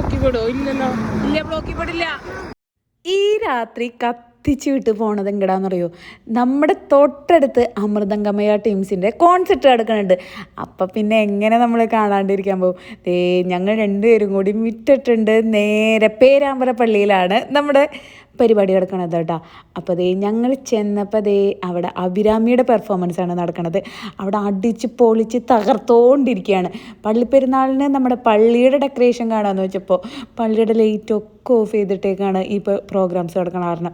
ബ്ലോക്കിൽ പെടുമോ? ഇല്ലല്ലോ, ഇല്ല, ബ്ലോക്കിൽ പെടില്ല. ഈ രാത്രി കത്തിച്ച് വിട്ട് പോണത് എങ്ങടാന്നറിയോ? നമ്മുടെ തൊട്ടടുത്ത് അമൃതംഗമയ ടീംസിൻ്റെ കോൺസെർട്ട് കിടക്കുന്നുണ്ട്. അപ്പം പിന്നെ എങ്ങനെ നമ്മൾ കാണാണ്ടിരിക്കാൻ പോകും? ഞങ്ങൾ രണ്ടുപേരും കൂടി വിട്ടിട്ടുണ്ട്. നേരെ പേരാമ്പ്ര പള്ളിയിലാണ് നമ്മുടെ പരിപാടി കിടക്കണത് കേട്ടോ. അപ്പോൾ ഞങ്ങൾ ചെന്നപ്പോൾ അവിടെ അഭിരാമിയുടെ പെർഫോമൻസാണ് നടക്കുന്നത്. അവിടെ അടിച്ച് പൊളിച്ച് തകർത്തോണ്ടിരിക്കുകയാണ്. പള്ളിപ്പെരുന്നാളിന് നമ്മുടെ പള്ളിയുടെ ഡെക്കറേഷൻ കാണാമെന്ന് വെച്ചപ്പോൾ പള്ളിയുടെ ലൈറ്റൊക്കെ ഓഫ് ചെയ്തിട്ടേക്കാണ് ഈ പ്രോഗ്രാംസ് നടക്കണ കാരണം.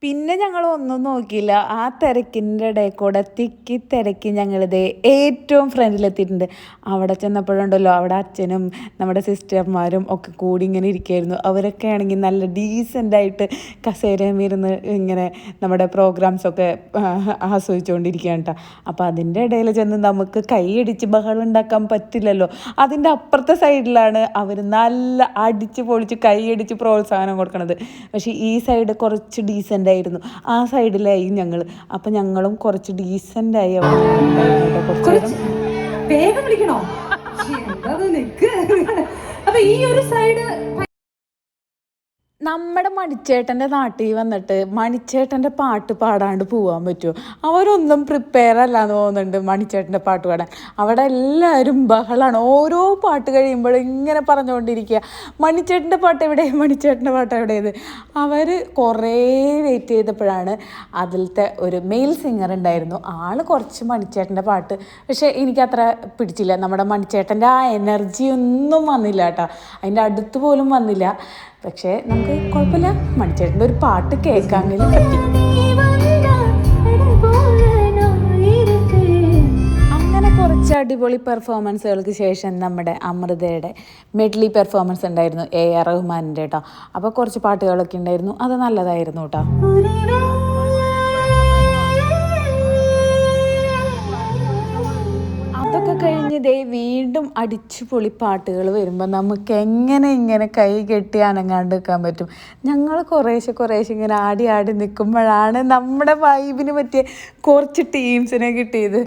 പിന്നെ ഞങ്ങൾ ഒന്നും നോക്കിയില്ല. ആ തിരക്കിൻ്റെ ഇടയിൽ കൂടെ തിക്കി തിരക്കി ഞങ്ങളിത് ഏറ്റവും ഫ്രണ്ടിലെത്തിയിട്ടുണ്ട്. അവിടെ ചെന്നപ്പോഴുണ്ടല്ലോ, അവിടെ അച്ഛനും നമ്മുടെ സിസ്റ്റർമാരും ഒക്കെ കൂടി ഇങ്ങനെ ഇരിക്കുകയായിരുന്നു. അവരൊക്കെ ആണെങ്കിൽ നല്ല ഡീസൻ്റായിട്ട് കസേരയും ഇരുന്ന് ഇങ്ങനെ നമ്മുടെ പ്രോഗ്രാംസൊക്കെ ആസ്വദിച്ചുകൊണ്ടിരിക്കുകയാണ് കേട്ടോ. അപ്പോൾ അതിൻ്റെ ഇടയിൽ ചെന്ന് നമുക്ക് കൈയടിച്ച് ബഹളം ഉണ്ടാക്കാൻ പറ്റില്ലല്ലോ. അതിൻ്റെ അപ്പുറത്തെ സൈഡിലാണ് അവർ നല്ല അടിച്ച് പൊളിച്ച് കൈയടിച്ച് പ്രോത്സാഹനം കൊടുക്കണത്. പക്ഷേ ഈ സൈഡ് കുറച്ച് ഡീസൻ്റ് ആയിരുന്നു. ആ സൈഡിലായി ഞങ്ങൾ. അപ്പം ഞങ്ങളും കുറച്ച് ഡീസൻ്റായി അവിടെ കുറച്ച് വേഗം വിളിക്കണോ? അപ്പൊ ഈ ഒരു സൈഡ് നമ്മുടെ മണിച്ചേട്ടൻ്റെ നാട്ടിൽ വന്നിട്ട് മണിച്ചേട്ടൻ്റെ പാട്ട് പാടാണ്ട് പോകാൻ പറ്റുമോ? അവരൊന്നും പ്രിപ്പയർ അല്ലാന്ന് തോന്നുന്നുണ്ട് മണിച്ചേട്ടൻ്റെ പാട്ട് പാടാൻ. അവിടെ എല്ലാവരും ബഹളാണ്. ഓരോ പാട്ട് കഴിയുമ്പോഴും ഇങ്ങനെ പറഞ്ഞുകൊണ്ടിരിക്കുക, മണിച്ചേട്ടൻ്റെ പാട്ട് എവിടെ, മണിച്ചേട്ടൻ്റെ പാട്ട് എവിടെയത്. അവർ കുറേ വെയിറ്റ് ചെയ്തപ്പോഴാണ് അതിലത്തെ ഒരു മെയിൽ സിംഗർ ഉണ്ടായിരുന്നു. ആൾ കുറച്ച് മണിച്ചേട്ടൻ്റെ പാട്ട്, പക്ഷേ എനിക്കത്ര പിടിച്ചില്ല. നമ്മുടെ മണിച്ചേട്ടൻ്റെ ആ എനർജി ഒന്നും വന്നില്ല കേട്ടോ. അതിൻ്റെ അടുത്ത് പോലും വന്നില്ല. പക്ഷേ നമുക്ക് കുഴപ്പമില്ല, മണിച്ചേട്ടൻ്റെ ഒരു പാട്ട് കേൾക്കാമെങ്കിലും പറ്റി. അങ്ങനെ കുറച്ച് അടിപൊളി പെർഫോമൻസുകൾക്ക് ശേഷം നമ്മുടെ അമൃതയുടെ മെഡ്ലി പെർഫോമൻസ് ഉണ്ടായിരുന്നു, AR റഹ്മാനിൻ്റെ കേട്ടോ. അപ്പോൾ കുറച്ച് പാട്ടുകളൊക്കെ ഉണ്ടായിരുന്നു, അത് നല്ലതായിരുന്നു കേട്ടോ. അതൊക്കെ കഴിഞ്ഞ് വീണ്ടും അടിച്ചു പൊളി പാട്ടുകൾ വരുമ്പോൾ നമുക്ക് എങ്ങനെ ഇങ്ങനെ കൈ കെട്ടി അനങ്ങാണ്ട് നിൽക്കാൻ പറ്റും? ഞങ്ങൾ കുറേശ്ശെ ഇങ്ങനെ ആടി ആടി നിൽക്കുമ്പോഴാണ് നമ്മുടെ വൈബിന് പറ്റിയ കുറച്ച് ടീംസിനെ കിട്ടിയത്.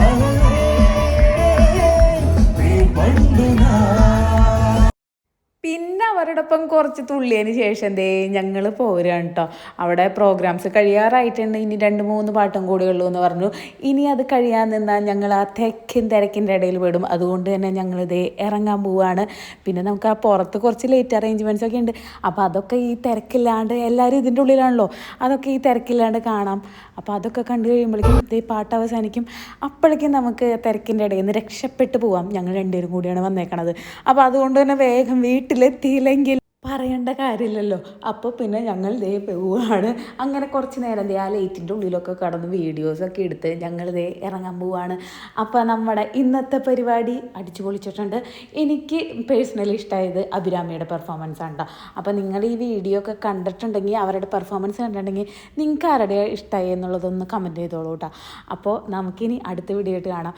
പിന്നെ അവരോടൊപ്പം കുറച്ച് തുള്ളിയതിന് ശേഷം ഞങ്ങൾ പോരുകയാണ് കേട്ടോ. അവിടെ പ്രോഗ്രാംസ് കഴിയാറായിട്ടുണ്ട്. ഇനി 2-3 പാട്ടും കൂടെ ഉള്ളൂ എന്ന് പറഞ്ഞു. ഇനി അത് കഴിയാൻ നിന്നാൽ ഞങ്ങൾ ആ തിരക്കിൻ്റെ ഇടയിൽ പെടും. അതുകൊണ്ട് തന്നെ ഞങ്ങളിത് ഇറങ്ങാൻ പോവുകയാണ്. പിന്നെ നമുക്ക് ആ പുറത്ത് കുറച്ച് ലേറ്റ് അറേഞ്ച്മെൻറ്റ്സ് ഒക്കെ ഉണ്ട്. അപ്പോൾ അതൊക്കെ ഈ തിരക്കില്ലാണ്ട്, എല്ലാവരും ഇതിൻ്റെ ഉള്ളിലാണല്ലോ, അതൊക്കെ ഈ തിരക്കില്ലാണ്ട് കാണാം. അപ്പോൾ അതൊക്കെ കണ്ടു കഴിയുമ്പോഴേക്കും പാട്ട് അവസാനിക്കും. അപ്പോഴേക്കും നമുക്ക് തിരക്കിൻ്റെ ഇടയിൽ നിന്ന് രക്ഷപ്പെട്ട് പോവാം. ഞങ്ങൾ രണ്ടുപേരും കൂടിയാണ് വന്നേക്കണത്. അപ്പോൾ അതുകൊണ്ട് തന്നെ വേഗം വീട്ടിലെത്തിയില്ലെങ്കിൽ പറയേണ്ട കാര്യമില്ലല്ലോ. അപ്പോൾ പിന്നെ ഞങ്ങൾ പോവുകയാണ്. അങ്ങനെ കുറച്ച് നേരം ആ ലൈറ്റിൻ്റെ ഉള്ളിലൊക്കെ കടന്ന് വീഡിയോസൊക്കെ എടുത്ത് ഞങ്ങൾ ഇറങ്ങാൻ പോവുകയാണ്. അപ്പോൾ നമ്മുടെ ഇന്നത്തെ പരിപാടി അടിച്ചു പൊളിച്ചിട്ടുണ്ട്. എനിക്ക് പേഴ്സണലി ഇഷ്ടമായത് അഭിരാമിയുടെ പെർഫോമൻസ് ആണ് കേട്ടോ. അപ്പോൾ നിങ്ങൾ ഈ വീഡിയോ ഒക്കെ കണ്ടിട്ടുണ്ടെങ്കിൽ, അവരുടെ പെർഫോമൻസ് കണ്ടിട്ടുണ്ടെങ്കിൽ നിങ്ങൾക്ക് ആരുടെ ഇഷ്ടമായി എന്നുള്ളതൊന്ന് കമൻറ്റ് ചെയ്തോളൂ കേട്ടോ. അപ്പോൾ നമുക്കിനി അടുത്ത വീഡിയോ ആയിട്ട് കാണാം.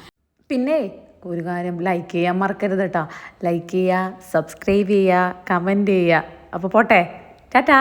പിന്നെ ഒരു കാര്യം, ലൈക്ക് ചെയ്യാൻ മറക്കരുത് കേട്ടോ. ലൈക്ക് ചെയ്യുക, സബ്സ്ക്രൈബ് ചെയ്യുക, കമൻറ്റ് ചെയ്യുക. അപ്പോൾ പോട്ടെ, ടാറ്റാ.